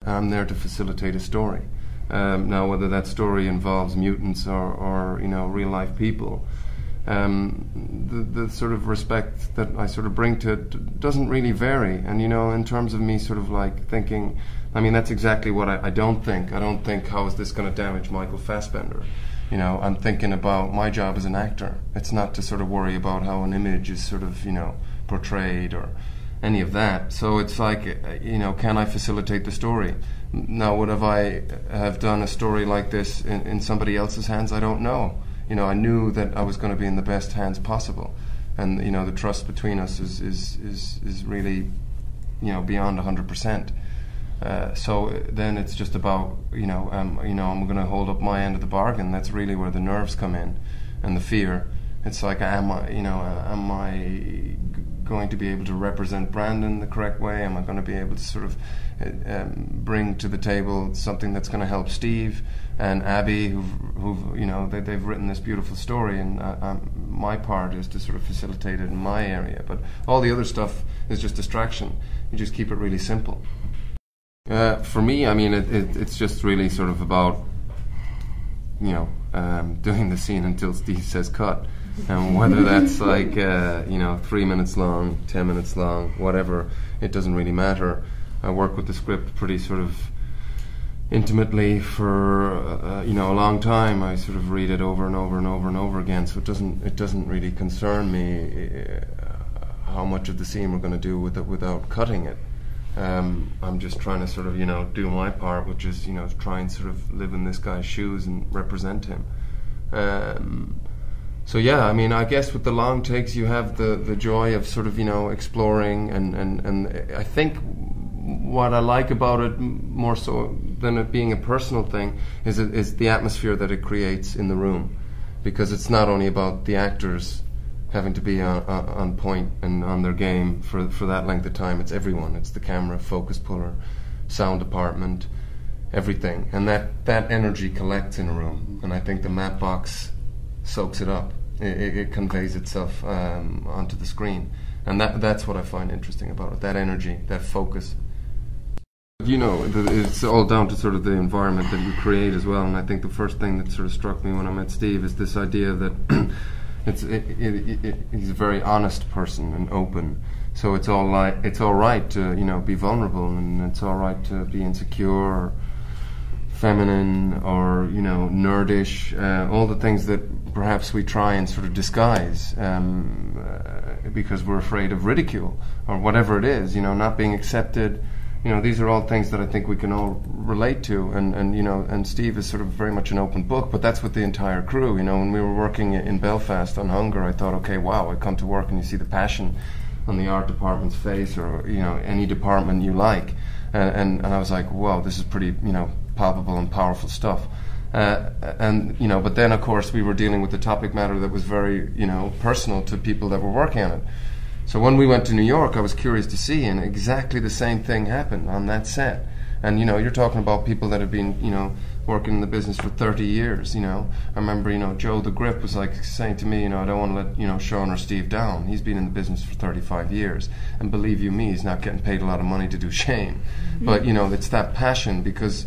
I'm there to facilitate a story. Now, whether that story involves mutants or real life people, the sort of respect that I sort of bring to it doesn't really vary. And in terms of me sort of like thinking, I mean, that's exactly what I don't think. I don't think, how is this going to damage Michael Fassbender? I'm thinking about my job as an actor. It's not to sort of worry about how an image is sort of portrayed or any of that. So it's like, can I facilitate the story? Now, would I have done a story like this in somebody else's hands? I don't know. I knew that I was going to be in the best hands possible, and the trust between us is really beyond 100%. So then it's just about I'm going to hold up my end of the bargain. That's really where the nerves come in, and the fear. It's like, am I going to be able to represent Brandon the correct way? Am I going to be able to sort of bring to the table something that's going to help Steve and Abby, they've written this beautiful story, and my part is to sort of facilitate it in my area. But all the other stuff is just distraction. You just keep it really simple. For me, I mean, it's just really sort of about doing the scene until Steve says cut. And whether that's like 3 minutes long, 10 minutes long, whatever, it doesn't really matter. I work with the script pretty sort of intimately for a long time. I sort of read it over and over and over and over again, so it doesn't really concern me how much of the scene we're going to do with it without cutting it. I'm just trying to sort of do my part, which is try and sort of live in this guy's shoes and represent him. So yeah, I mean, I guess with the long takes you have the joy of sort of exploring, and I think what I like about it more so than it being a personal thing is the atmosphere that it creates in the room, because it's not only about the actors having to be on point and on their game for that length of time. It's everyone. It's the camera, focus puller, sound department, everything, and that energy collects in a room, and I think the matte box soaks it up. It conveys itself onto the screen, and that's what I find interesting about it, that energy, that focus. It's all down to sort of the environment that you create as well, and I think the first thing that sort of struck me when I met Steve is this idea that he's a very honest person and open, so it's all right to be vulnerable, and it's all right to be insecure or feminine or nerdish, all the things that perhaps we try and sort of disguise because we're afraid of ridicule or whatever it is, not being accepted. These are all things that I think we can all relate to, and Steve is sort of very much an open book, but that's with the entire crew. When we were working in Belfast on Hunger, I thought, okay, wow, I come to work and you see the passion on the art department's face, or any department you like, and I was like, wow, this is pretty palpable and powerful stuff. But then of course we were dealing with the topic matter that was very personal to people that were working on it. So when we went to New York, I was curious to see, and exactly the same thing happened on that set. And you're talking about people that have been working in the business for 30 years. I remember Joe the Grip was like saying to me, I don't want to let Sean or Steve down. He's been in the business for 35 years, and believe you me, he's not getting paid a lot of money to do Shane. But it's that passion, because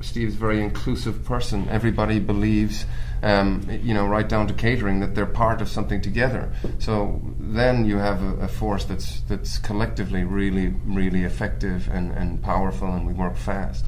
Steve's a very inclusive person. Everybody believes, right down to catering, that they're part of something together. So then you have a force that's collectively really, really effective and powerful, and we work fast.